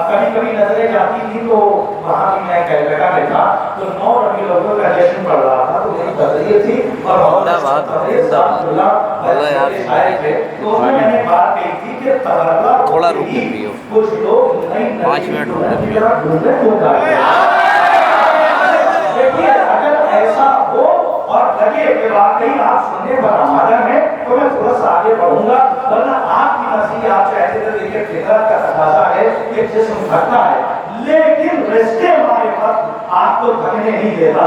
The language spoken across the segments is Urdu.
کبھی کبھی نظریں جاتی تھی تو وہاں بھی میں کیلکٹا میں تھا تو 9 ربیع الاول کا جشن پڑ رہا تھا تو میری تقریر تھی اور تو میں نے بات کہی تھی کہ تھوڑا رک پیو، کچھ لوگ 5 منٹ رک دیکھیے اگر ایسا ہو اور لگے کہ واقعی آپ سننے پر آمادہ ہیں تو میں تھوڑا سا آگے بڑھوں گا، ورنہ آپ کی مرضی آپ چاہتے تھے دیکھیے فطرت کا تقاضا ہے کہ جسم تھکتا ہے لیکن رشتے ہمارے وقت آپ کو تھکنے نہیں دیتا۔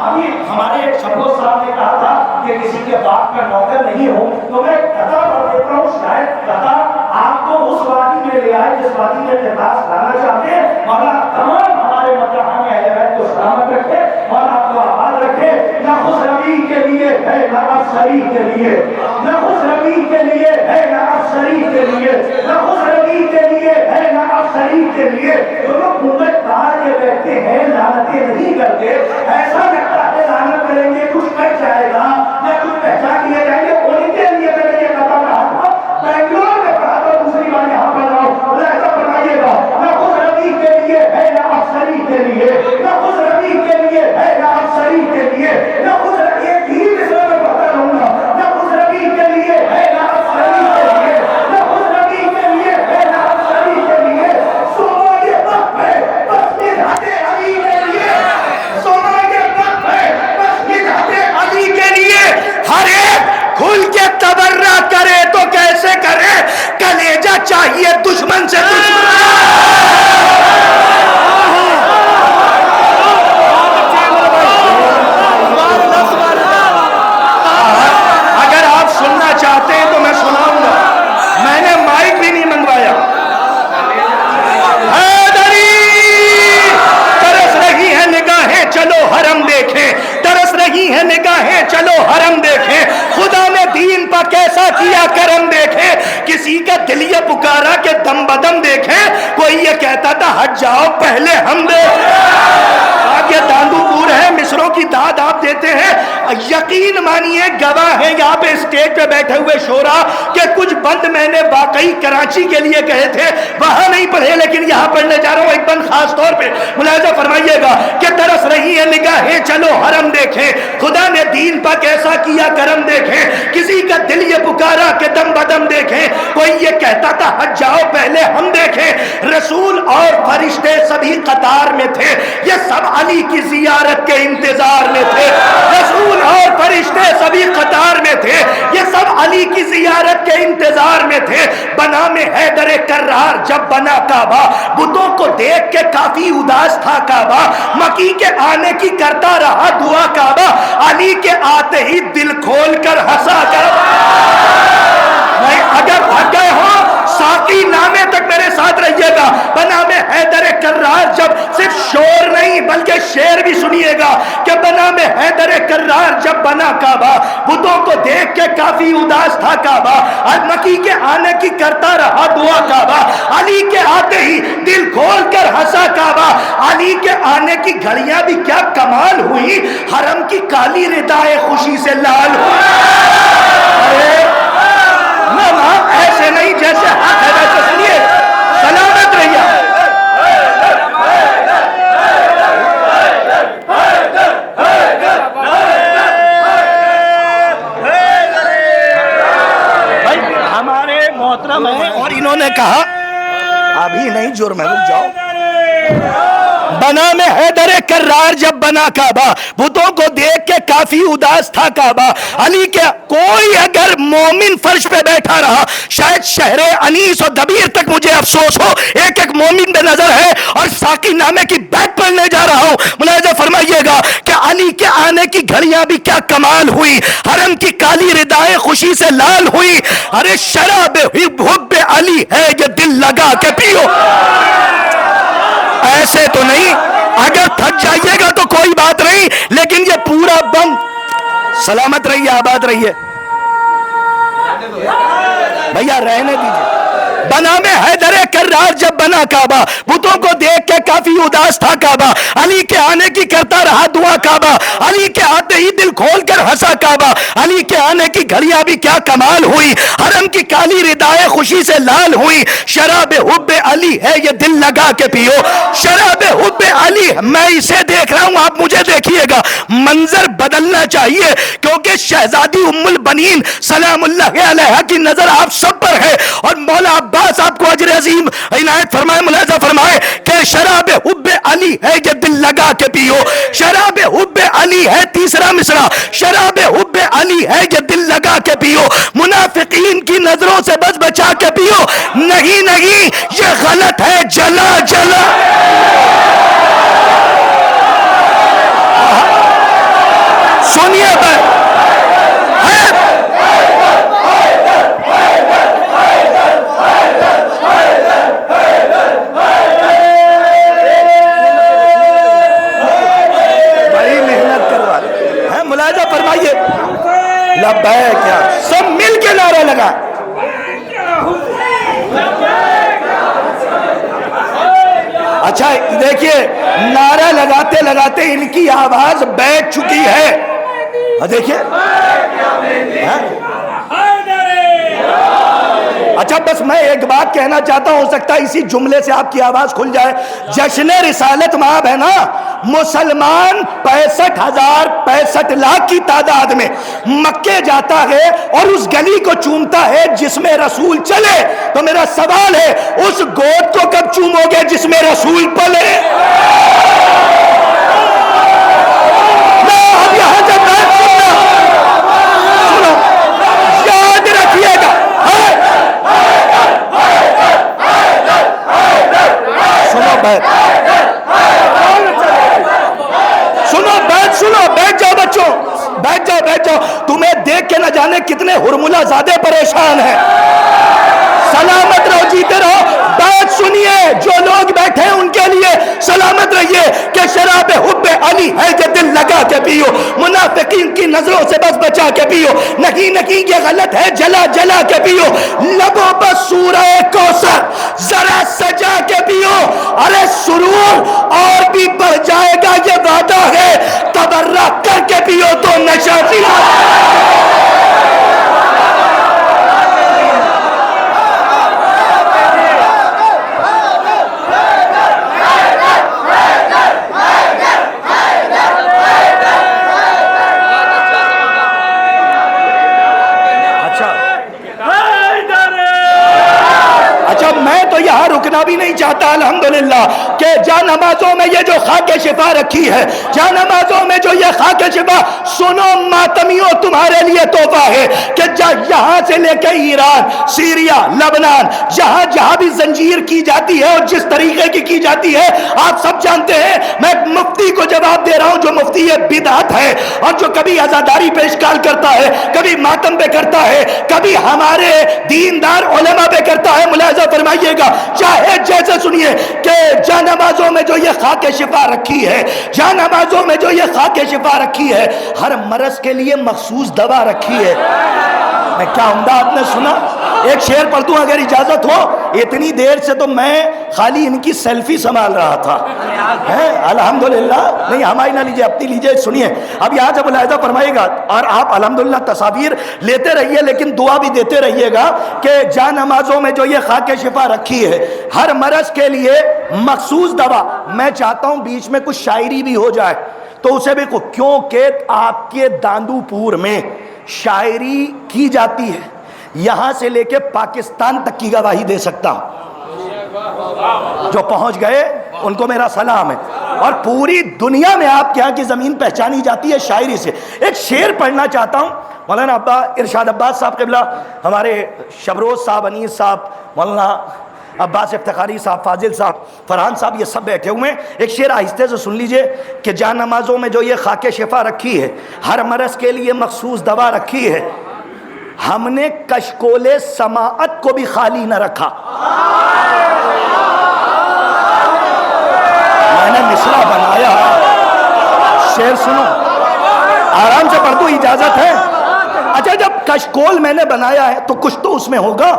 ابھی ہمارے ایک شبوت صاحب نے کہا تھا کہ کسی کے باپ کا نوکر نہیں ہوں تو میں قطع پڑھ دیتا ہوں، شاید قطع آپ کو اس وادی میں لے آئے جس وادی میں لباس لانا چاہتے ہیں۔ مولا تمام ہمارے مدرحہ میں اہل بیت کو سلامت رکھے اور آپ کو آباد رکھے۔ نہ خسروی کے لیے ہے نہ افسری کے لیے، نہ خسروی کے لیے ہے نہ افسری کے لیے، نہ خسروی کے لیے ہے نہ افسری کے لیے۔ جو لوگ گنبد پہاڑ کے بیٹھتے ہیں لعنتیں نہیں کرتے، ایسا لگتا ہے لعنت کریں گے کچھ کٹ جائے گا یا کچھ پہچان لیے جائیں گے، ان کے لیے میں نے یہ قطع کہا تھا۔ بنگلور میں پڑھا تو دوسری بار یہاں پڑھ رہا ہوں، ایسا فرمائیے گا نہ خسروی کے لیے ہے نہ افسری کے لیے، نہ خسروی کے لیے ہے نہ افسری کے لیے، نہ خسروی ایک ہی مثال میں پڑھتا رہوں گا، نہ خسروی کے لیے ہے نہ افسری کے لیے، نہ خسروی کے لیے ہے نہ افسری کے لیے۔ سونا یہ وقت ہے مسجد علی کے لیے، سونا یہ وقت ہے مسجد علی کے لیے۔ ہر ایک کھل کے تبرہ کرے تو کیسے کرے، کلیجہ چاہیے دشمن سے دشمن۔ اگر آپ سننا چاہتے ہیں تو میں سناؤں گا، میں نے مائک بھی نہیں منگوایا۔ حیدری ترس رہی ہے نگاہیں چلو حرم دیکھیں، ترس رہی ہے نگاہیں چلو حرم دیکھیں، خدا نے دین پر کیسا کیا کرم دیکھیں، کسی کا دل یہ پکارا کہ دم بدم دیکھیں، کوئی یہ کہتا تھا ہٹ جاؤ پہلے ہم دیکھیں۔ آگے داندو پور ہے، مصروں کی داد آپ دیتے ہیں، یقین مانیے گواہ ہیں یہاں پہ اسٹیج پہ بیٹھے ہوئے شورا کہ کچھ بند میں نے واقعی کراچی کے لیے کہے تھے، وہاں نہیں پڑھے لیکن یہاں پڑھنے جا رہا ہوں۔ ایک بند خاص طور پہ ملاحظہ فرمائیے گا کہ ترس رہی ہے نگاہیں چلو حرم دیکھیں، خدا نے دین پر کیسا کیا کرم دیکھیں، کسی کا دل یہ پکارا کہ دم بدم دیکھیں، کوئی یہ کہتا تھا ہٹ جاؤ پہلے ہم دیکھیں۔ رسول اور فرشتے سبھی قطار میں تھے، یہ سب علی کی زیارت کے انتظار میں تھے۔ رسول اور فرشتے سبھی قطار میں تھے، یہ سب علی کی زیارت کے انتظار میں تھے۔ بنا میں حیدر کرار جب بنا کعبہ، بتوں کو دیکھ کے کافی اداس تھا کعبہ، مکی کے آنے کی کرتا رہا دعا کعبہ، علی کے آتے ہی دل کھول کر ہنسا کعبہ۔ اگر بھگ گئے ہو ساقی نامے تک میرے ساتھ رہیے گا۔ بنا میں حیدر کرار جب، صرف شور نہیں بلکہ شعر بھی سنیے گا کہ بنا میں حیدر کرار جب بنا کعبہ، بتوں کو دیکھ کے کافی اداس تھا کعبہ، مکی کے آنے کی کرتا رہا دعا کعبہ، علی کے آتے ہی دل کھول کر ہنسا کعبہ۔ علی کے آنے کی گھڑیاں بھی کیا کمال ہوئی، حرم کی کالی ردائے خوشی سے لال ہوئی۔ ایسے نہیں جیسے حق ہے ویسے سنیے، سلامت رہیے۔ ہمارے محترم ہیں اور انہوں نے کہا ابھی نہیں جرم ہے، رک جاؤ۔ بنا میں حیدر کرار جب بنا کعبہ، بتوں کو دیکھ کے کافی اداس تھا کعبہ، علی کے کوئی اگر مومن فرش پہ بیٹھا رہا، شاید شہر انیس اور دبیر تک مجھے افسوس ہو، ایک ایک مومن بے نظر ہے اور ساقی نامے کی بیت پڑھنے جا رہا ہوں۔ ملاحظہ فرمائیے گا کہ علی کے آنے کی گھڑیاں بھی کیا کمال ہوئی، حرم کی کالی ردائیں خوشی سے لال ہوئی۔ ارے شراب حب علی ہے یہ دل لگا کے پیو۔ ایسے تو نہیں، اگر تھک جائیے گا تو کوئی بات نہیں، لیکن یہ پورا بند۔ سلامت رہیے، آباد رہیے بھیا، رہنے دیجیے۔ بنا میں حیدر کرار جب بنا کعبہ، بتوں کو دیکھ کے کافی اداس تھا کعبہ، علی کے آنے کی کرتا کرتا رہا دعا کعبہ، علی کے آتے ہی دل کھول کر ہنسا کعبہ، علی کے آنے کی گھڑیاں بھی کیا کمال ہوئی، حرم کی کالی ردائیں خوشی سے لال ہوئی، شراب حب علی ہے یہ دل لگا کے پیو، شراب حب علی، میں اسے دیکھ رہا ہوں آپ مجھے دیکھیے گا، منظر بدلنا چاہیے کیونکہ شہزادی ام البنین سلام اللہ علیہا کی نظر آپ سب پر ہے، اور مولا عباس آپ کو اجر عظیم عنایت فرمائے، ملاحظہ فرمائے کہ شراب حب علی ہے یہ دل لگا کے پیو، شراب حب علی ہے تیسرا مصرع، شراب حب علی ہے یہ دل لگا کے پیو، منافقین کی نظروں سے بس بچا کے پیو، نہیں نہیں یہ غلط ہے، جلا جلا۔ سنیے بڑی محنت کروا رہے، ملاحظہ فرمائیے، لبیک یا سب مل کے نعرہ لگا۔ اچھا دیکھیے، نعرہ لگاتے لگاتے ان کی آواز بیٹھ چکی ہے، دیکھیے۔ اچھا بس میں ایک بات کہنا چاہتا ہوں، ہو سکتا ہے اسی جملے سے آپ کی آواز کھل جائے، جشن رسالت مآب ہے نا، مسلمان 65,065 لاکھ کی تعداد میں مکے جاتا ہے اور اس گلی کو چومتا ہے جس میں رسول چلے، تو میرا سوال ہے اس گود کو کب چومو گے جس میں رسول پلے؟ اب یہاں جب بات سنو، یاد رکھیے گا، سنو بیٹھ سنو، بیٹھ جاؤ بچوں، بیٹھ جاؤ، تمہیں دیکھ کے نہ جانے کتنے ہرملہ زادے پریشان ہیں، سلامت رہو، جیتے رہو، بات سنیے، جو لوگ بیٹھے ان کے لیے سلامت رہیے کہ شراب حب علی ہے کہ دل لگا کے پیو، منافقین کی نظروں سے بس بچا کے پیو، نہیں یہ غلط ہے، جلا جلا کے پیو، لبوں پر سورہ کوثر ذرا سجا کے پیو، ارے سرور اور بھی بڑھ جائے گا یہ وعدہ ہے، تبرہ کر کے پیو تو نشہ پیو۔ میں تو یہاں رکنا بھی نہیں چاہتا الحمدللہ کہ جا نمازوں میں یہ جو خاک شفا رکھی ہے، جا نمازوں میں جو یہ خاک شفا، سنو ماتمیوں تمہارے لیے تحفہ ہے کہ یہاں سے لے کے ایران، سیریا، لبنان، جہاں جہاں بھی زنجیر کی جاتی ہے اور جس طریقے کی جاتی ہے آپ سب جانتے ہیں، میں مفتی کو جواب دے رہا ہوں جو مفتی یہ بدعت ہے اور جو کبھی عزاداری پہ اشکال کرتا ہے، کبھی ماتم پہ کرتا ہے، کبھی ہمارے دیندار علماء پہ کرتا ہے، ملاحظہ فرمائیے گا، چاہے جیسے سنیے کہ جا نمازوں میں جو یہ خاک شفا رکھی ہے، جا نمازوں میں جو یہ خاک شفا رکھی ہے، ہر مرض کے لیے مخصوص دوا رکھی ہے۔ میں کیا عمدہ آپ نے سنا؟ ایک شعر پڑھ دوں اگر اجازت ہو، اتنی دیر سے تو میں خالی ان کی سیلفی سنبھال رہا تھا، الحمدللہ، نہیں ہماری نہ لیجئے اپنی لیجئے، سنیے اب یہاں سے ملاحظہ فرمائیے گا، اور آپ الحمدللہ تصاویر لیتے رہیے لیکن دعا بھی دیتے رہیے گا کہ جا نمازوں میں جو یہ خاک شفا رکھی ہے، ہر مرض کے لیے مخصوص دوا۔ میں چاہتا ہوں بیچ میں کچھ شاعری بھی ہو جائے تو اسے بھی کیونکہ آپ کے داندو پور میں شاعری کی جاتی ہے، یہاں سے لے کے پاکستان تک کی گواہی دے سکتا ہوں، جو پہنچ گئے ان کو میرا سلام ہے، اور پوری دنیا میں آپ کے ہاں کی زمین پہچانی جاتی ہے شاعری سے۔ ایک شعر پڑھنا چاہتا ہوں، مولانا ارشاد عباس صاحب قبلہ، ہمارے شبروز صاحب، انیس صاحب، مولانا عباس افتخاری صاحب، فاضل صاحب، فرحان صاحب، یہ سب بیٹھے ہوئے ہیں، ایک شعر آہستہ سے سن لیجئے کہ جا نمازوں میں جو یہ خاک شفا رکھی ہے، ہر مرض کے لیے مخصوص دوا رکھی ہے، ہم نے کشکول سماعت کو بھی خالی نہ رکھا۔ میں نے مصرع بنایا، شعر سنو، آرام سے پڑھ دو، اجازت ہے؟ اچھا جب کشکول میں نے بنایا ہے تو کچھ تو اس میں ہوگا،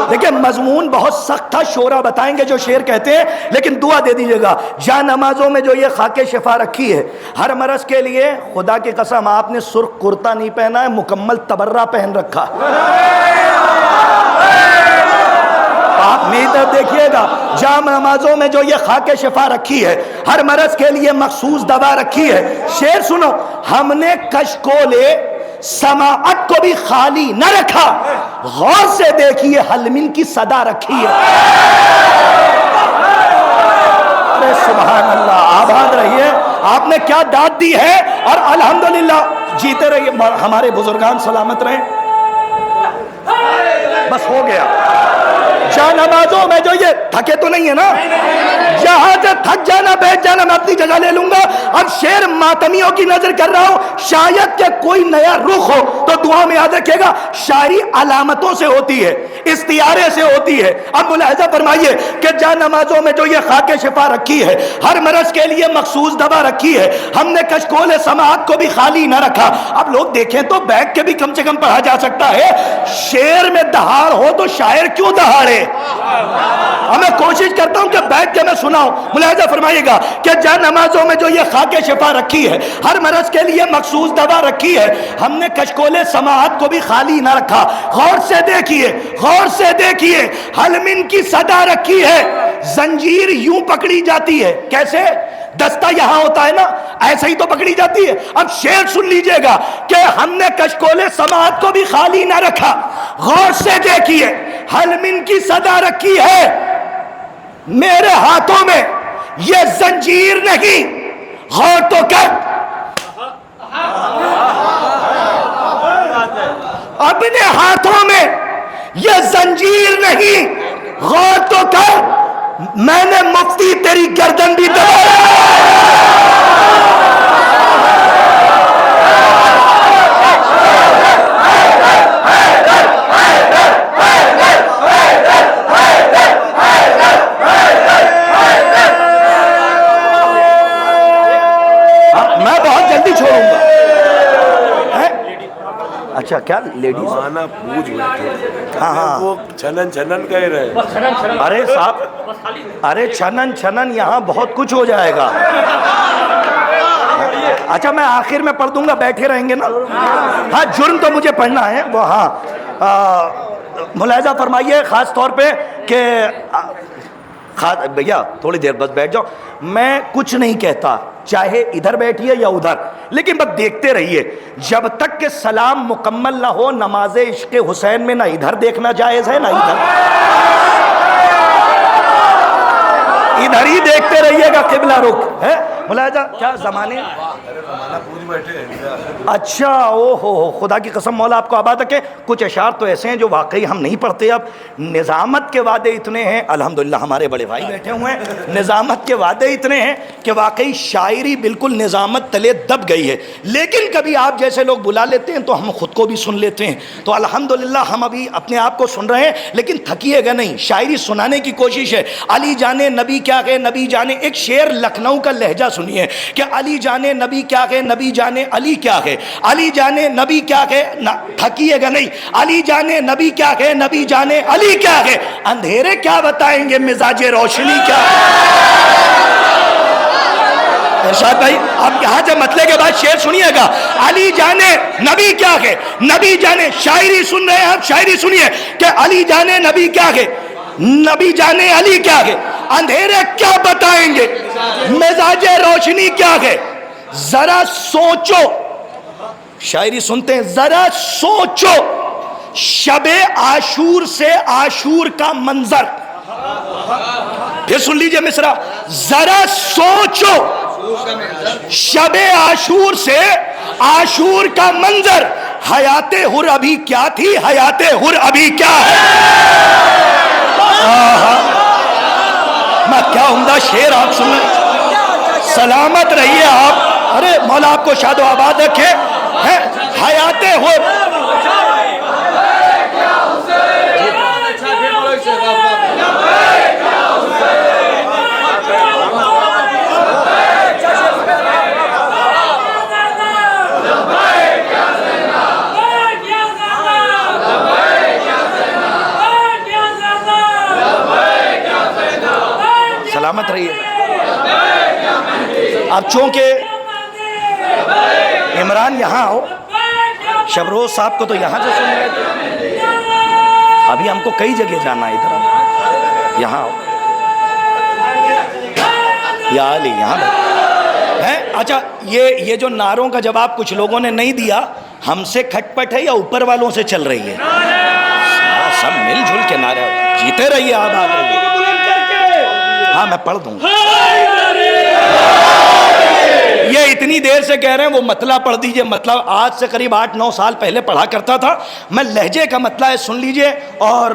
دیکھیں مضمون بہت سخت تھا، شورا بتائیں گے جو شعر کہتے ہیں، لیکن دعا دے دیجئے گا جا نمازوں میں جو یہ خاک شفا رکھی ہے ہر مرض کے لیے، خدا کی قسم آپ نے سرخ کرتا نہیں پہنا ہے، مکمل تبرہ پہن رکھا۔ آپ میری طرف دیکھیے گا، جام نمازوں میں جو یہ خاک شفا رکھی ہے ہر مرض کے لیے مخصوص دوا رکھی ہے۔ شعر سنو، ہم نے کشکول سماعت کو بھی خالی نہ رکھا، غور سے دیکھیے حلمن کی صدا رکھی ہے۔ ارے سبحان اللہ، آباد رہیے، آپ نے کیا داد دی ہے، اور الحمدللہ جیتے رہیے، ہمارے بزرگان سلامت رہیں۔ بس ہو گیا، جا نمازوں میں جو یہ تھکے تو نہیں ہے نا، جہاں سے تھک جانا بیٹھ جانا میں اپنی جگہ لے لوں گا۔ اب شعر ماتمیوں کی نظر کر رہا ہوں، شاید کہ کوئی نیا رخ ہو تو دعا میں یاد رکھے گا، شاعری علامتوں سے ہوتی ہے، استعارے سے ہوتی ہے۔ اب ملاحظہ فرمائیے کہ جا نمازوں میں جو یہ خاک شفا رکھی ہے ہر مرض کے لیے مخصوص دوا رکھی ہے، ہم نے کشکول سماعت کو بھی خالی نہ رکھا۔ اب لوگ دیکھیں تو بیٹھ کے بھی کم سے کم پڑھا جا سکتا ہے، شعر میں دہاڑ ہو تو شاعر کیوں دہاڑے؟ میں کوشش کرتا ہوں کہ بیٹھ کے میں سناؤں۔ ملاحظہ فرمائیے گا کہ جا نمازوں میں جو یہ خاک شفا رکھی ہے ہر مرض کے لیے مخصوص دوا رکھی ہے، ہم نے کشکول سماعت کو بھی خالی نہ رکھا۔ غور سے دیکھیے، غور سے دیکھیے، حلمن کی صدا رکھی ہے۔ زنجیر یوں پکڑی جاتی ہے، کیسے؟ دستہ یہاں ہوتا ہے نا، ایسے ہی تو پکڑی جاتی ہے۔ اب شعر سن لیجئے گا کہ ہم نے کشکول سماعت کو بھی خالی نہ رکھا، غور سے دیکھیے، حلمن کی صدا رکھی ہے۔ میرے ہاتھوں میں یہ زنجیر نہیں، غور تو کر، اپنے ہاتھوں میں یہ زنجیر نہیں، غور تو کر، میں نے مفتی تیری گردن بھی دبایا۔ میں بہت جلدی چھوڑوں گا۔ اچھا کیا لیڈیز مانا پوچھ بیٹھے، ہاں ہاں وہ چھنن چھنن کہہ رہے۔ ارے صاحب، ارے چھنن چھنن یہاں بہت کچھ ہو جائے گا۔ اچھا میں آخر میں پڑھ دوں گا، بیٹھے رہیں گے نا؟ ہاں جرم تو مجھے پڑھنا ہے وہ، ہاں ملاحظہ فرمائیے خاص طور پہ کہ بھیا تھوڑی دیر بس بیٹھ جاؤ، میں کچھ نہیں کہتا چاہے ادھر بیٹھیے یا ادھر، لیکن بس دیکھتے رہیے، جب تک کہ سلام مکمل نہ ہو نماز عشق حسین میں نہ ادھر دیکھنا جائز ہے نہ ادھر، ادھر ہی دیکھتے رہیے گا، قبلہ رخ ہے۔ ملاحظہ کیا زمانے، اچھا او ہو، خدا کی قسم مولا آپ کو آباد رکھے۔ کچھ اشعار تو ایسے ہیں جو واقعی ہم نہیں پڑھتے۔ اب نظامت کے وعدے اتنے ہیں، الحمدللہ ہمارے بڑے بھائی بیٹھے ہوئے ہیں، نظامت کے وعدے اتنے ہیں کہ واقعی شاعری بالکل نظامت تلے دب گئی ہے، لیکن کبھی آپ جیسے لوگ بلا لیتے ہیں تو ہم خود کو بھی سن لیتے ہیں۔ تو الحمدللہ ہم ابھی اپنے آپ کو سن رہے ہیں، لیکن تھکیے گا نہیں، شاعری سنانے کی کوشش ہے۔ علی جانے نبی کیا گئے نبی جانے، ایک شعر لکھنؤ کا لہجہ سنیے کہ علی جانے نبی کیا گئے نبی جانے علی کیا ہے، علی جانے نبی کیا ہے، تھکیے گا نہیں، علی جانے نبی کیا ہے نبی جانے علی کیا ہے، اندھیرے کیا بتائیں گے مزاج روشنی کیا ہے۔ ارشاد بھائی آپ یہاں سے مطلع کے بعد شعر سنیے گا، علی جانے نبی کیا ہے نبی جانے، شاعری سن رہے ہیں آپ، شاعری سنیے کہ علی جانے نبی کیا ہے نبی جانے علی کیا ہے، اندھیرے کیا بتائیں گے مزاج روشنی کیا ہے، ذرا سوچو، شاعری سنتے ہیں، ذرا سوچو شب عاشور سے عاشور کا منظر، پھر سن لیجئے مصرع، ذرا سوچو شب عاشور سے عاشور کا منظر، حیات حر ابھی کیا تھی حیات حر ابھی کیا ہے۔ میں کیا عمدہ شعر آپ سنیں، سلامت رہیے آپ، ارے مولا آپ کو شاد و آباد رکھے، حیات حر سلامت رہیے. اب چونکہ عمران یہاں ہو, شبروز صاحب کو تو یہاں سے سن رہے تھے, ابھی ہم کو کئی جگہ جانا ہے, ادھر یہاں ہو یا علی یہاں ہے. اچھا یہ جو نعروں کا جواب کچھ لوگوں نے نہیں دیا, ہم سے کھٹ پٹ ہے یا اوپر والوں سے چل رہی ہے؟ سب مل جل کے نعرے, جیتے رہیے, آباد رہیے. ہاں میں پڑھ دوں گا. یہ اتنی دیر سے کہہ رہے ہیں وہ مطلع پڑھ دیجئے. مطلب آج سے قریب 8-9 سال پہلے پڑھا کرتا تھا میں. لہجے کا مطلع ہے, سن لیجئے. اور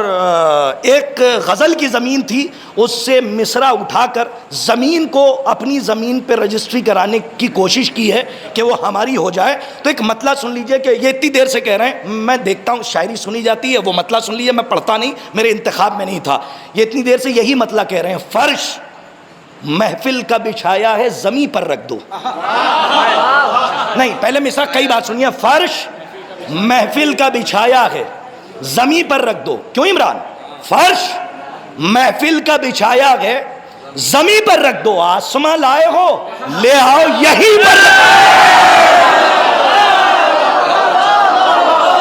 ایک غزل کی زمین تھی, اس سے مصرع اٹھا کر زمین کو اپنی زمین پہ رجسٹری کرانے کی کوشش کی ہے کہ وہ ہماری ہو جائے. تو ایک مطلع سن لیجئے کہ یہ اتنی دیر سے کہہ رہے ہیں, میں دیکھتا ہوں شاعری سنی جاتی ہے, وہ مطلع سن لیجئے. میں پڑھتا نہیں, میرے انتخاب میں نہیں تھا. یہ اتنی دیر سے یہی مطلع کہہ رہے ہیں. فرش محفل کا بچھایا ہے زمیں پر رکھ دو. نہیں, پہلے مصرع کئی بار سنیے. فرش محفل کا بچھایا ہے زمیں پر رکھ دو. کیوں عمران؟ فرش محفل کا بچھایا ہے زمیں پر رکھ دو. آسماں لائے ہو لے آؤ یہی پر.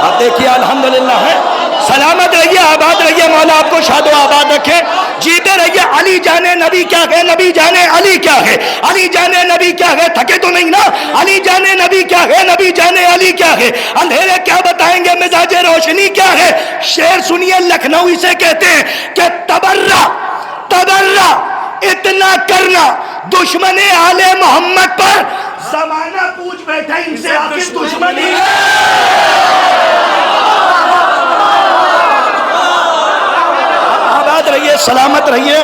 اب دیکھیے الحمدللہ ہے. سلامت رہیے, آباد رہیے, مولا آپ کو شاد و آباد رکھے. جیتے رہیے. علی جانے نبی کیا ہے, نبی جانے علی کیا ہے, علی جانے نبی کیا ہے. تھکے تو نہیں نا؟ علی جانے نبی کیا ہے, نبی جانے علی کیا ہے. اندھیرے کیا بتائیں گے, مزاج روشنی کیا ہے. شعر سنیے, لکھنؤ اسے کہتے ہیں کہ تبرہ تبرہ اتنا کرنا دشمن آل محمد پر, زمانہ پوچھ بیٹھا ان سے آخر دشمنی رہیے. سلامت رہیے,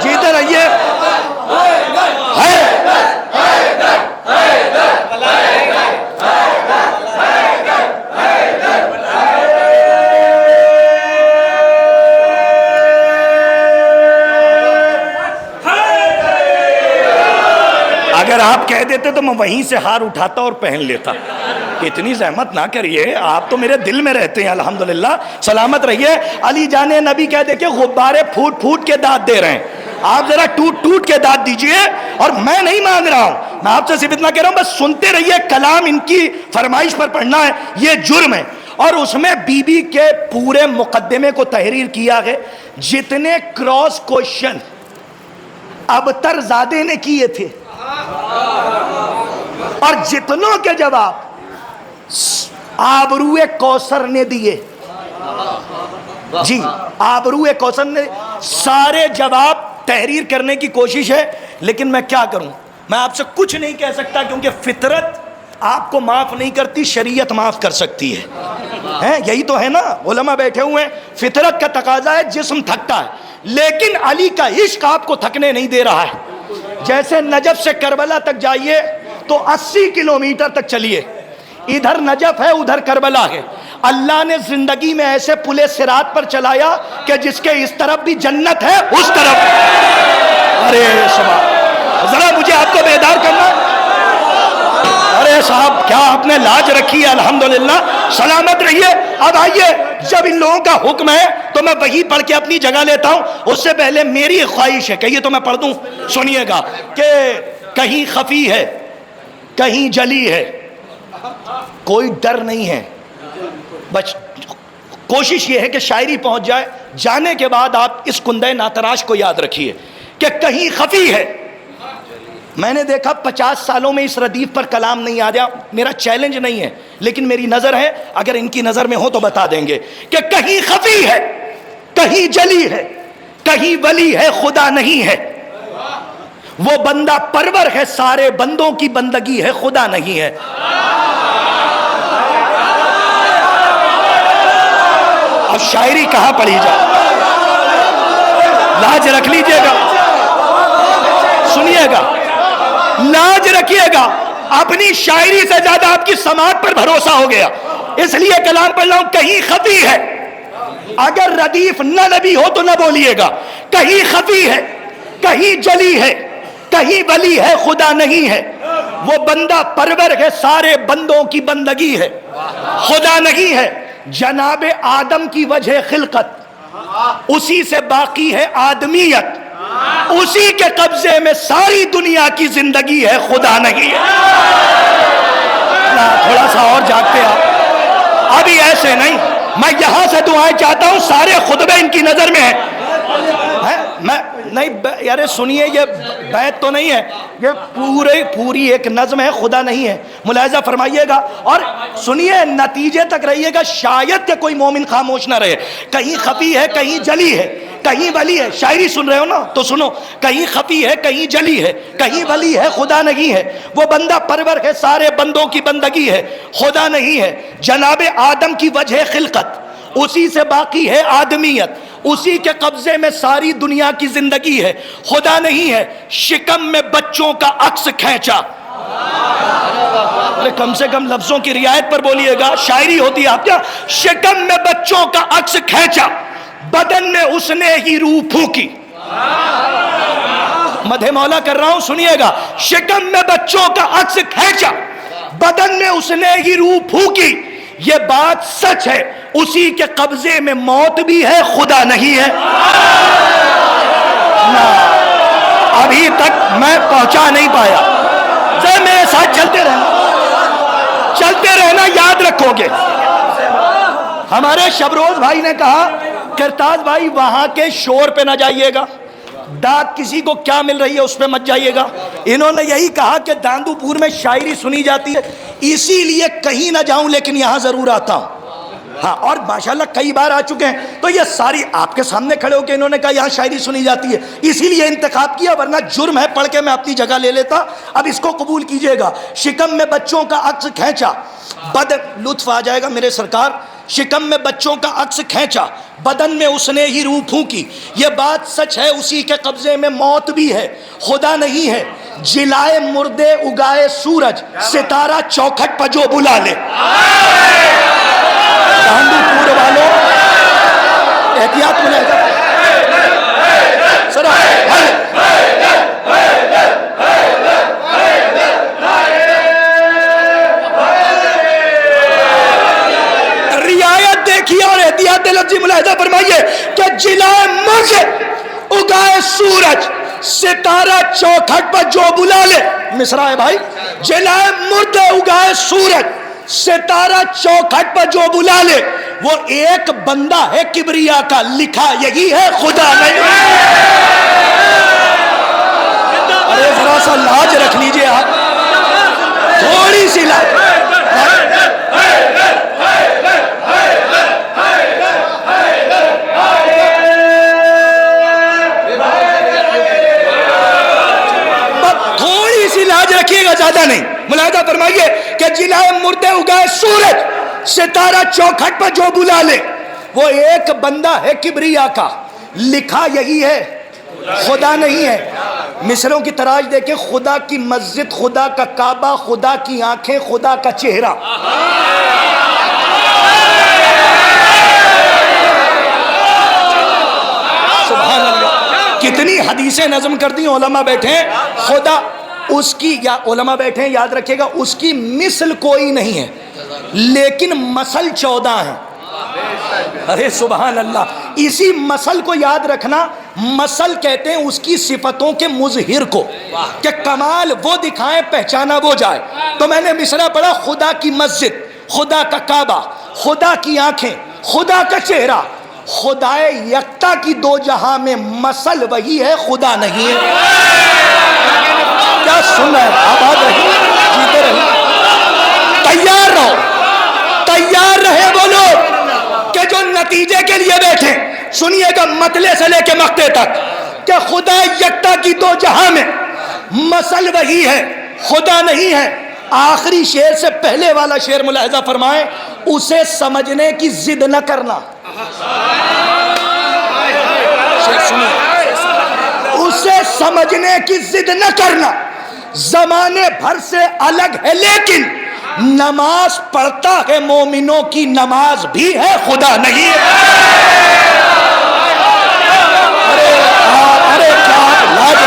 جیتے رہیے. اگر آپ کہہ دیتے تو میں وہیں سے ہار اٹھاتا اور پہن لیتا. اتنی زحمت نہ کریے, آپ تو میرے دل میں رہتے ہیں الحمدللہ. سلامت رہیے. علی جانے نبی کہہ دے کہ غبارے پھوٹ پھوٹ کے داد دے رہے ہیں, آپ ذرا ٹوٹ ٹوٹ کے داد دیجئے. اور میں نہیں مانگ رہا ہوں, میں آپ سے صرف اتنا کہہ رہا ہوں, بس سنتے رہیے. کلام ان کی فرمائش پر پڑھنا ہے, یہ جرم ہے. اور اس میں بی بی کے پورے مقدمے کو تحریر کیا ہے. جتنے کراس کوشچن ابتر زادے نے کیے تھے اور جتنوں کے جواب آبروئے کوثر نے دیے, جی آبروئے کوثر نے, سارے جواب تحریر کرنے کی کوشش ہے. لیکن میں کیا کروں, میں آپ سے کچھ نہیں کہہ سکتا کیونکہ فطرت آپ کو معاف نہیں کرتی, شریعت معاف کر سکتی ہے. یہی تو ہے نا, علماء بیٹھے ہوئے ہیں. فطرت کا تقاضا ہے, جسم تھکتا ہے, لیکن علی کا عشق آپ کو تھکنے نہیں دے رہا ہے. جیسے نجف سے کربلا تک جائیے تو 80 کلومیٹر تک چلیے, ادھر نجف ہے ادھر کربلا ہے. اللہ نے زندگی میں ایسے پلے صراط پر چلایا کہ جس کے اس طرف بھی جنت ہے اس طرف. ارے صاحب ذرا مجھے آپ کو بیدار کرنا. ارے صاحب کیا آپ نے لاج رکھی ہے, الحمدللہ. سلامت رہیے. اب آئیے, جب ان لوگوں کا حکم ہے تو میں وہی پڑھ کے اپنی جگہ لیتا ہوں. اس سے پہلے میری خواہش ہے, کہیے تو میں پڑھ دوں, سنیے گا, کہ کہیں خفی ہے کہیں جلی ہے, کوئی ڈر نہیں ہے. بس کوشش یہ ہے کہ شاعری پہنچ جائے. جانے کے بعد آپ اس کندہ ناتراش کو یاد رکھیے کہ کہیں خفی ہے. میں نے دیکھا 50 سالوں میں اس ردیف پر کلام نہیں آ رہا. میرا چیلنج نہیں ہے, لیکن میری نظر ہے, اگر ان کی نظر میں ہو تو بتا دیں گے کہ کہیں خفی ہے کہیں جلی ہے, کہیں ولی ہے خدا نہیں ہے, وہ بندہ پرور ہے سارے بندوں کی بندگی ہے خدا نہیں ہے. اب شاعری کہاں پڑھی جائے, لاج رکھ لیجئے گا, سنیے گا, لاج رکھیے گا. اپنی شاعری سے زیادہ آپ کی سماعت پر بھروسہ ہو گیا, اس لیے کلام پڑھ رہا ہوں. کہیں خفی ہے, اگر ردیف نہ نبی ہو تو نہ بولیے گا. کہیں خفی ہے کہیں جلی ہے, کہیں ولی ہے خدا نہیں ہے, وہ بندہ پرور ہے سارے بندوں کی بندگی ہے خدا نہیں ہے. جناب آدم کی وجہ خلقت, اسی سے باقی ہے آدمیت. اسی کے قبضے میں ساری دنیا کی زندگی ہے، خدا نہیں ہے۔ تھوڑا سا اور جاگتے آپ، ابھی ایسے نہیں، میں یہاں سے دعائیں چاہتا ہوں، سارے خطبے ان کی نظر میں ہیں۔ میں نہیں یار سنیے، یہ بیت تو نہیں ہے، یہ پوری ایک نظم ہے، خدا نہیں ہے، ملاحظہ فرمائیے گا اور سنیے، نتیجے تک رہیے گا، شاید کہ کوئی مومن خاموش نہ رہے، کہیں خفی ہے کہیں جلی ہے، کہیں ولی ہے، شاعری سن رہے ہو نا تو سنو، کہیں خفی ہے کہیں جلی ہے، کہیں ولی ہے خدا نہیں ہے، وہ بندہ پرور ہے سارے بندوں کی بندگی ہے، خدا نہیں ہے، جناب آدم کی وجہ خلقت، اسی سے باقی ہے آدمیت، اسی کے قبضے میں ساری دنیا کی زندگی ہے، خدا نہیں ہے، شکم میں بچوں کا عکس کھینچا، کم سے کم لفظوں کی رعایت پر بولیے گا، شاعری ہوتی ہے آپ کیا، شکم میں بچوں کا عکس کھینچا، بدن میں اس نے ہی روح پھونکی، مدح مولا کر رہا ہوں سنیے گا، شکم میں بچوں کا عکس کھینچا، بدن میں اس نے ہی روح پھونکی، یہ بات سچ ہے، اسی کے قبضے میں موت بھی ہے، خدا نہیں ہے۔ ابھی تک میں پہنچا نہیں پایا، ذرا میرے ساتھ چلتے رہنا یاد رکھو گے۔ ہمارے شبروز بھائی نے کہا کرتاز بھائی وہاں کے شور پہ نہ جائیے گا، ڈاک کسی کو کیا مل رہی ہے اس پہ مت جائیے گا، انہوں نے یہی کہا کہ داندو پور میں شاعری سنی جاتی ہے، اسی لیے کہیں نہ جاؤں لیکن یہاں ضرور آتا ہوں، ہاں، اور ماشاءاللہ کئی بار آ چکے ہیں، تو یہ ساری آپ کے سامنے کھڑے ہو کے انہوں نے کہا یہاں شاعری سنی جاتی ہے، اسی لیے انتخاب کیا، ورنہ جرم ہے، پڑھ کے میں اپنی جگہ لے لیتا، اب اس کو قبول کیجئے گا، شکم میں بچوں کا عکس کھینچا، لطف آ جائے گا میرے سرکار، شکم میں بچوں کا عکس کھینچا، بدن میں اس نے ہی روح پھونکی، یہ بات سچ ہے، اسی کے قبضے میں موت بھی ہے، خدا نہیں ہے، جلائے مردے اگائے سورج، ستارہ چوکھٹ پر جو بلا لے، داندو پور والوں احتیاط میں لے سر، رعایت دیکھیے اور احتیاط لفظی ملاحظہ فرمائیے کہ جلائے مرد اگائے سورج، ستارہ چوکھٹ پر جو بلا لے، مصرع ہے بھائی، جلائے مرد اگائے سورج، ستارہ چوکھٹ پر جو بلا لے، وہ ایک بندہ ہے کبریا کا، لکھا یہی ہے خدا نہیں۔ ارے ذرا سا لاج رکھ لیجئے آپ، تھوڑی سی لاج، تھوڑی سی لاج رکھیے گا، زیادہ نہیں، ملاحظہ فرمائیے کہ جلائے مردے اگائے سورج، ستارہ چوکھٹ پر جو بلا لے، وہ ایک بندہ ہے کبریا کا، لکھا یہی ہے خدا نہیں ہے۔ مصروں کی تراج دیکھیں، خدا کی مسجد، خدا کا کعبہ، خدا کی آنکھیں، خدا کا چہرہ، سبحان اللہ، کتنی حدیثیں نظم کر دی، علماء بیٹھے ہیں، خدا اس کی، یا علماء بیٹھے ہیں یاد رکھے گا، اس کی مثل کوئی نہیں ہے لیکن مثل 14 ہیں، ارے سبحان اللہ، اسی مثل کو یاد رکھنا، مثل کہتے ہیں اس کی صفتوں کے مظہر کو، کہ کمال وہ دکھائیں پہچانا وہ جائے، تو میں نے مصرع پڑھا، خدا کی مسجد، خدا کا کعبہ، خدا کی آنکھیں، خدا کا چہرہ، خدائے یکتا کی دو جہاں میں مثل وہی ہے، خدا نہیں ہے۔ کیا سن رہے ہیں؟ آباد رہی، جیتے رہی، تیار رہو، تیار رہے وہ لوگ کہ جو نتیجے کے لیے بیٹھے، سنیے گا مطلع سے لے کے مقطع تک، کہ خدا یکتا کی دو جہاں میں مثل وہی ہے، خدا نہیں ہے۔ آخری شعر سے پہلے والا شعر ملاحظہ فرمائیں، اسے سمجھنے کی ضد نہ کرنا، اسے سمجھنے کی ضد نہ کرنا، زمانے بھر سے الگ ہے لیکن نماز پڑھتا ہے مومنوں کی نماز بھی ہے، خدا نہیں ہے۔ ارے کیا لاج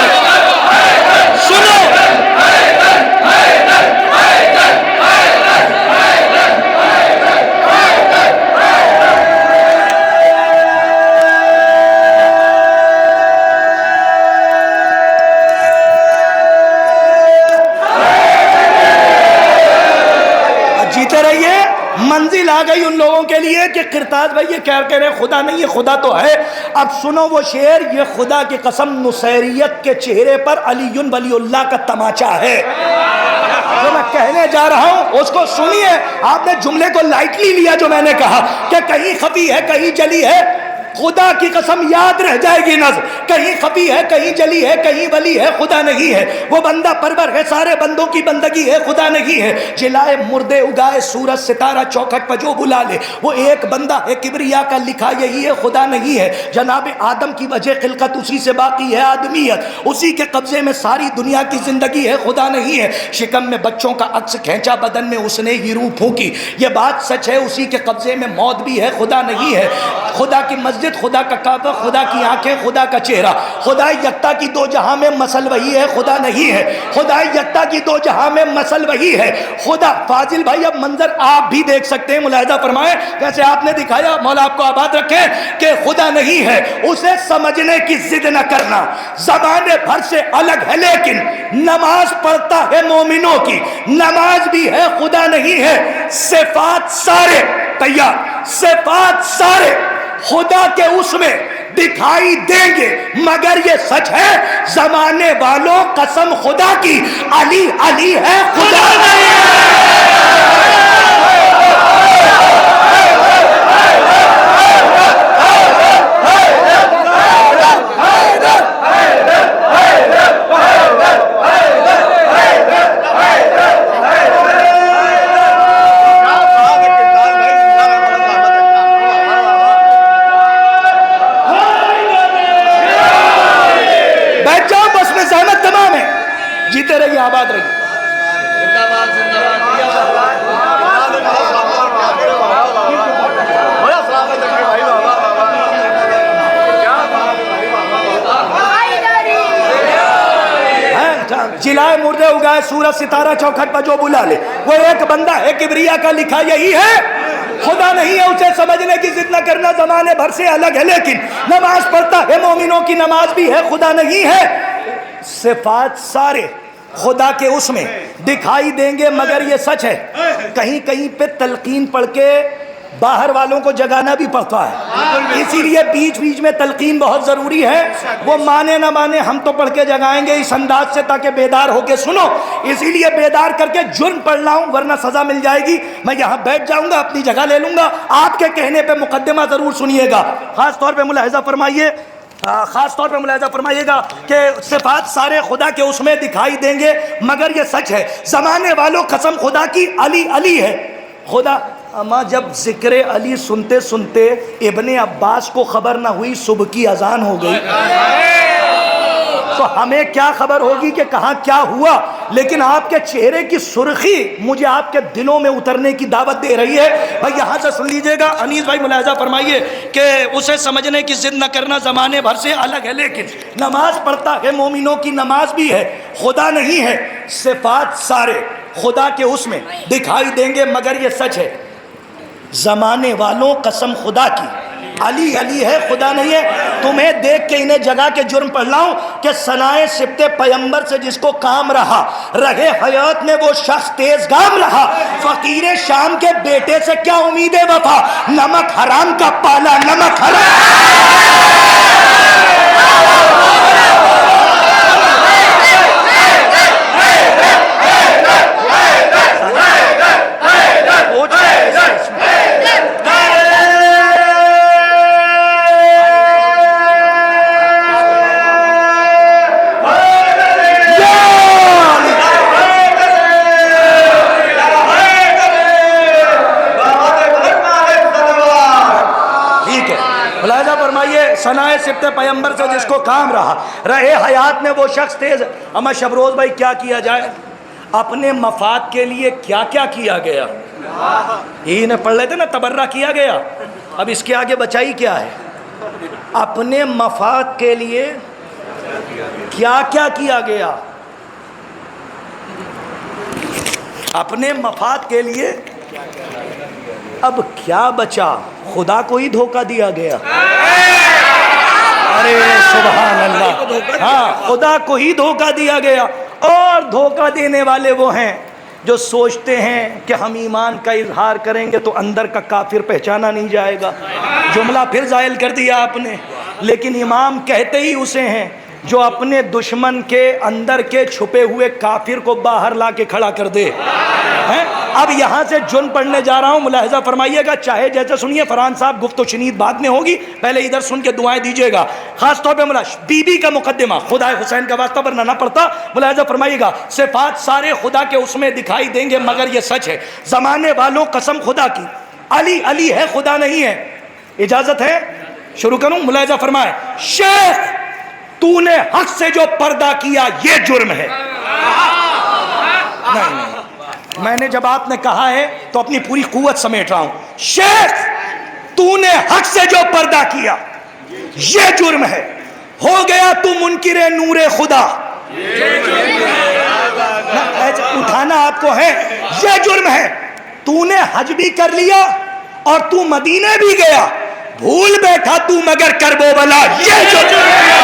سنو، مشکل آ گئی ان لوگوں کے لیے کہ کرتاز بھائی یہ کہہ رہے خدا نہیں ہے، خدا تو ہے۔ اب سنو وہ شعر، یہ خدا کی قسم نصیریت کے چہرے پر علی ولی اللہ کا تماچا ہے جو میں کہنے جا رہا ہوں، اس کو سنیے۔ آپ نے جملے کو لائٹلی لیا جو میں نے کہا کہ کہیں خفی ہے کہیں جلی ہے، خدا کی قسم یاد رہ جائے گی نظر، کہیں خفی ہے کہیں جلی ہے، کہیں ولی ہے خدا نہیں ہے، وہ بندہ پرور ہے سارے بندوں کی بندگی ہے خدا نہیں ہے، جلائے مردے اگائے سورج ستارہ چوکھٹ پر جو بلا لے وہ ایک بندہ ہے، کبریا کا لکھا یہی ہے خدا نہیں ہے، جناب آدم کی وجہ خلقت اسی سے باقی ہے آدمیت، اسی کے قبضے میں ساری دنیا کی زندگی ہے خدا نہیں ہے، شکم میں بچوں کا عکس کھینچا بدن میں اس نے ہی روح پھونکی، یہ بات سچ ہے، اسی کے قبضے میں موت بھی ہے خدا نہیں ہے، خدا کی مسجد خدا کا کعبہ خدا کی آنکھیں خدا کا چہرہ، خدا یکتا کی دو جہاں میں مثل وہی ہے خدا نہیں ہے، خدا یکتا کی دو جہاں میں مثل وہی ہے خدا۔ فاضل بھائی اب منظر آپ بھی دیکھ سکتے ہیں، ملاحظہ فرمائیں جیسے آپ نے دکھایا، مولا آپ کو آباد رکھے کہ خدا نہیں ہے، اسے سمجھنے کی ضد نہ کرنا، زمانے بھر سے الگ ہے لیکن نماز پڑھتا ہے مومنوں کی، نماز بھی ہے خدا نہیں ہے، صفات سارے تیار، صفات سارے خدا کے اس میں دکھائی دیں گے مگر یہ سچ ہے زمانے والوں قسم خدا کی علی علی ہے خدا نہیں جیتے رہیے آباد رہیے۔ جلائے مردے اگائے سورج ستارہ چوکھٹ پر جو بلا لے وہ ایک بندہ ہے، کبریا کا لکھا یہی ہے خدا نہیں ہے، اسے سمجھنے کی ضد نہ کرنا، زمانے بھر سے الگ ہے لیکن نماز پڑھتا ہے مومنوں کی نماز بھی ہے خدا نہیں ہے، صفات سارے خدا کے اس میں دکھائی دیں گے مگر یہ سچ ہے، کہیں کہیں پہ تلقین پڑھ کے باہر والوں کو جگانا بھی پڑتا ہے، اسی لیے بیچ بیچ میں تلقین بہت ضروری ہے، وہ مانے نہ مانے ہم تو پڑھ کے جگائیں گے اس انداز سے تاکہ بیدار ہو کے سنو، اسی لیے بیدار کر کے جرم پڑھ لاؤں ورنہ سزا مل جائے گی، میں یہاں بیٹھ جاؤں گا اپنی جگہ لے لوں گا، آپ کے کہنے پہ مقدمہ ضرور سنیے گا، خاص طور پہ ملاحظہ فرمائیے، خاص طور پہ ملاحظہ فرمائیے گا کہ صفات سارے خدا کے اس میں دکھائی دیں گے مگر یہ سچ ہے زمانے والوں قسم خدا کی علی علی ہے خدا۔ اما جب ذکر علی سنتے سنتے ابن عباس کو خبر نہ ہوئی صبح کی اذان ہو گئی تو ہمیں کیا خبر ہوگی کہ کہاں کیا ہوا، لیکن آپ کے چہرے کی سرخی مجھے آپ کے دلوں میں اترنے کی دعوت دے رہی ہے۔ بھائی یہاں سے سن لیجئے گا، انیس بھائی ملاحظہ فرمائیے کہ اسے سمجھنے کی ضد نہ کرنا، زمانے بھر سے الگ ہے لیکن نماز پڑھتا ہے مومنوں کی نماز بھی ہے خدا نہیں ہے، صفات سارے خدا کے اس میں دکھائی دیں گے مگر یہ سچ ہے زمانے والوں قسم خدا کی علی علی ہے خدا نہیں ہے۔ تمہیں دیکھ کے انہیں جگہ کے جرم پڑھ لاؤں کہ ثنائے صفت پیمبر سے جس کو کام رہا، رہے حیات میں وہ شخص تیز گام رہا، فقیر شام کے بیٹے سے کیا امید وفا، نمک حرام کا پالا نمک حرام۔ ثنائے صفت پیمبر سے جس کو کام رہا، رہے حیات میں وہ شخص تیز۔ اما شبروز بھائی کیا کیا جائے، اپنے مفاد کے لیے کیا کیا کیا گیا، یہی نے پڑھ لیتے نا، تبرہ کیا گیا، اب اس کے آگے بچائی کیا ہے، اپنے مفاد کے لیے کیا کیا کیا گیا، اپنے مفاد کے لیے اب کیا بچا، خدا کو ہی دھوکہ دیا گیا۔ ارے سبحان اللہ، ہاں خدا کو ہی دھوکہ دیا گیا، اور دھوکہ دینے والے وہ ہیں جو سوچتے ہیں کہ ہم ایمان کا اظہار کریں گے تو اندر کا کافر پہچانا نہیں جائے گا. جملہ پھر زائل کر دیا آپ نے. لیکن امام کہتے ہی اسے ہیں جو اپنے دشمن کے اندر کے چھپے ہوئے کافر کو باہر لا کے کھڑا کر دے. اب یہاں سے جن پڑھنے جا رہا ہوں, ملاحظہ فرمائیے گا, چاہے جیسے سنیے. فرحان صاحب گفت و شنید بعد میں ہوگی, پہلے ادھر سن کے دعائیں دیجیے گا. خاص طور پہ بی بی کا مقدمہ, خدا حسین کا واسطہ ورنہ نہ پڑتا. ملاحظہ فرمائیے گا, صفات سارے خدا کے اس میں دکھائی دیں گے, مگر یہ سچ ہے زمانے والوں قسم خدا کی علی علی ہے, خدا نہیں ہے. اجازت ہے شروع کروں؟ ملاحظہ فرمائے, شیخ تو نے حق سے جو پردہ کیا یہ جرم ہے. نہیں, میں نے جب آپ نے کہا ہے تو اپنی پوری قوت سمیٹ رہا ہوں. شیخ تو نے حق سے جو پردہ کیا یہ جرم ہے, ہو گیا تو منکر نور خدا. اٹھانا آپ کو ہے, یہ جرم ہے. تو نے حج بھی کر لیا اور تو مدینے بھی گیا, بھول بیٹھا تو مگر کربلا, یہ جو جرم ہے.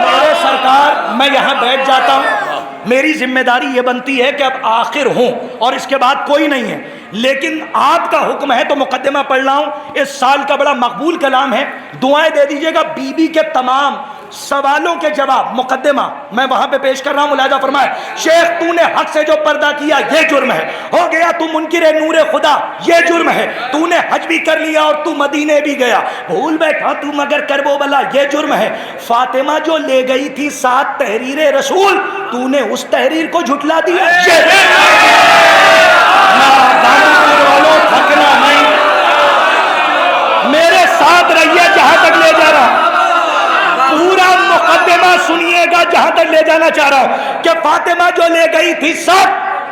میرے سرکار, میں یہاں بیٹھ جاتا ہوں. میری ذمہ داری یہ بنتی ہے کہ اب آخر ہوں اور اس کے بعد کوئی نہیں ہے, لیکن آپ کا حکم ہے تو مقدمہ پڑھ رہا ہوں. اس سال کا بڑا مقبول کلام ہے, دعائیں دے دیجیے گا. بی بی کے تمام سوالوں کے جواب مقدمہ میں وہاں پہ پیش کر رہا ہوں. ملاحظہ فرمائے, شیخ تو نے حق سے جو پردہ کیا یہ جرم ہے, ہو گیا تو منکر نور خدا, یہ جرم ہے. تو نے حج بھی کر لیا اور تو مدینے بھی گیا, بھول بیٹھا تو مگر کربلا, یہ جرم ہے. فاطمہ جو لے گئی تھی 7 تحریر رسول, تو نے اس تحریر کو جھٹلا دیا, یہ تھکنا نہیں. میرے ساتھ رہیے جہاں تک لے جا رہا ہوں, پورا مقدمہ سنیے گا جہاں تک لے جانا چاہ رہا ہوں. کہ فاطمہ جو لے گئی تھی, سب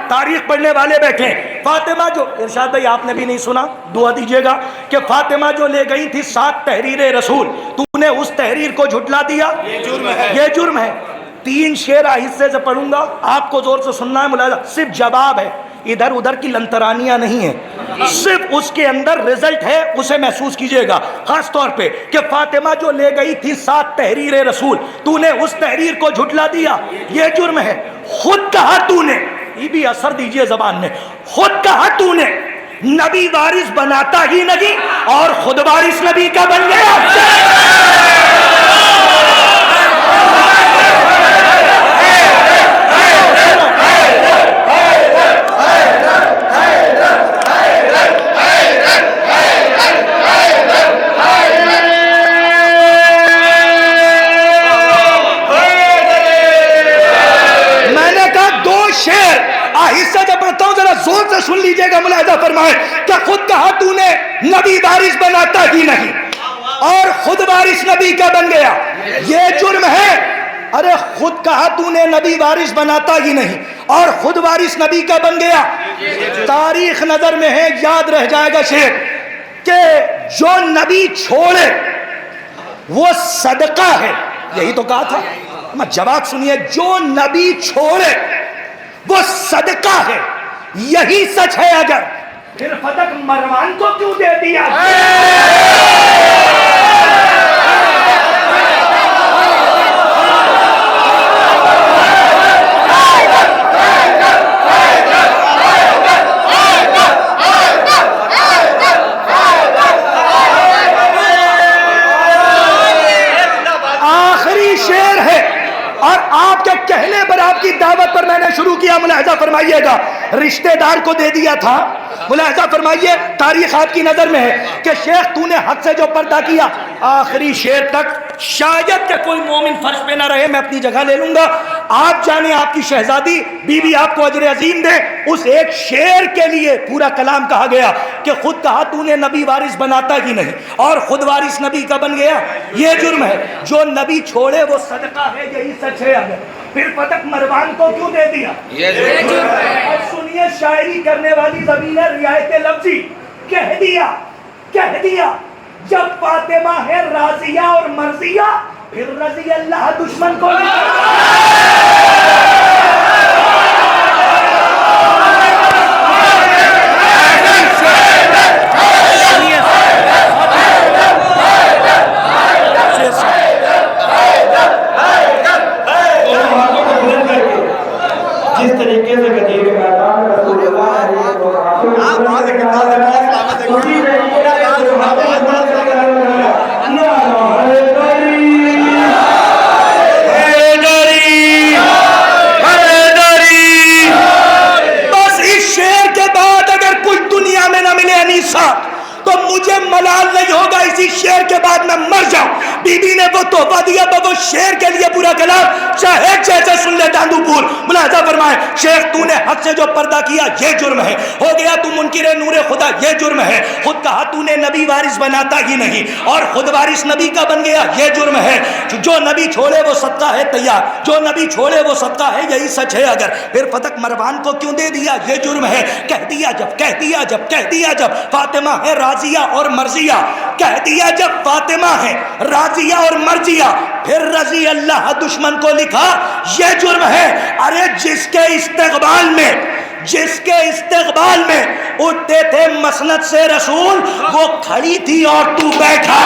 تاریخ پڑھنے والے بیٹھے, فاطمہ جو, ارشاد بھائی آپ نے بھی نہیں سنا, دعا دیجیے گا, کہ فاطمہ جو لے گئی تھی 7 تحریر رسول, تو نے اس تحریر کو جھٹلا دیا, یہ جرم ہے. 3 شعر آہستہ سے پڑھوں گا, آپ کو زور سے سننا ہے. ملاحظہ, صرف جواب ہے, ادھر ادھر کی لنترانیاں نہیں ہیں, صرف اس کے اندر رزلٹ ہے, اسے محسوس کیجئے گا. خاص طور پہ کہ فاطمہ جو لے گئی تھی 7 تحریر رسول, تو نے اس تحریر کو جھٹلا دیا, یہ جرم ہے. خود کہا تو نے, یہ بھی اثر دیجئے زبان میں, خود کہا تو نے نبی وارث بناتا ہی نہیں اور خود وارث نبی کا بن گیا. زور سے سن لیجئے گا. ملاحظہ فرمائے کہ خود کہا تو نے نبی وارث بناتا ہی نہیں اور خود وارث نبی کا بن گیا, یہ جرم ہے. ارے خود کہا تو نے نبی وارث بناتا ہی نہیں اور خود وارث نبی کا بن گیا. تاریخ نظر میں ہے, یاد رہ جائے گا شعر, کہ جو نبی چھوڑے وہ صدقہ ہے, یہی تو کہا تھا. جواب سنیے, جو نبی چھوڑے وہ صدقہ ہے, یہی سچ ہے. اگر پھر فتح مروان کو کیوں دے دیا؟ آخری شعر ہے اور آپ کے کہنے پر, آپ کی دعوت پر میں نے شروع کیا. ملاحظہ فرمائیے گا, رشتہ دار کو دے دیا تھا. ملاحظہ فرمائیے, تاریخ آپ کی نظر میں ہے کہ شیخ تو نے حق سے جو پردہ کیا, آخری شعر تک شاید کہ کوئی مومن فرش پہ نہ رہے, میں اپنی جگہ لے لوں گا. آپ جانے آپ کی شہزادی بی بی آپ کو اجر عظیم دے, اس ایک شعر کے لیے پورا کلام کہا گیا کہ خود کہا تو نے نبی وارث بناتا ہی نہیں اور خود وارث نبی کا بن گیا, یہ جرم ہے. جو نبی چھوڑے وہ صدقہ ہے, یہی سچ ہے. اگر پھر فتح مروان کو کیوں دے دیا؟ اور سنیے, شاعری کرنے والی زمین رعایت لفظی, کہہ دیا جب فاطمہ ہے راضیہ اور مرضیہ, پھر رضی اللہ دشمن کو کو تحفہ دیا وہ شیر کے لیے پورا کلام چاہے جیسے سن لے داندو پور. ملاحظہ فرمائے شیخ تو نے حق سے جو پردہ کیا یہ جرم ہے, ہو گیا تو منکر نور خدا یہ جرم ہے, خود کہا تو نے نبی وارث بناتا ہی نہیں اور خود وارث نبی کا بن گیا یہ جرم ہے, جو نبی چھوڑے وہ صدقہ ہے تیار, جو نبی چھوڑے وہ صدقہ ہے یہی سچ ہے اگر, پھر فتق مروان کو کیوں دے دیا یہ جرم ہے, کہہ دیا جب فاطمہ ہے راضیہ اور مرضیہ, کہہ دیا جب فاطمہ ہے راضیہ اور مرضیہ, پھر رضی اللہ دشمن کو لکھا یہ جرم ہے. ارے جس کے استقبال میں اٹھتے تھے مسند سے رسول, وہ کھڑی تھی اور تو بیٹھا.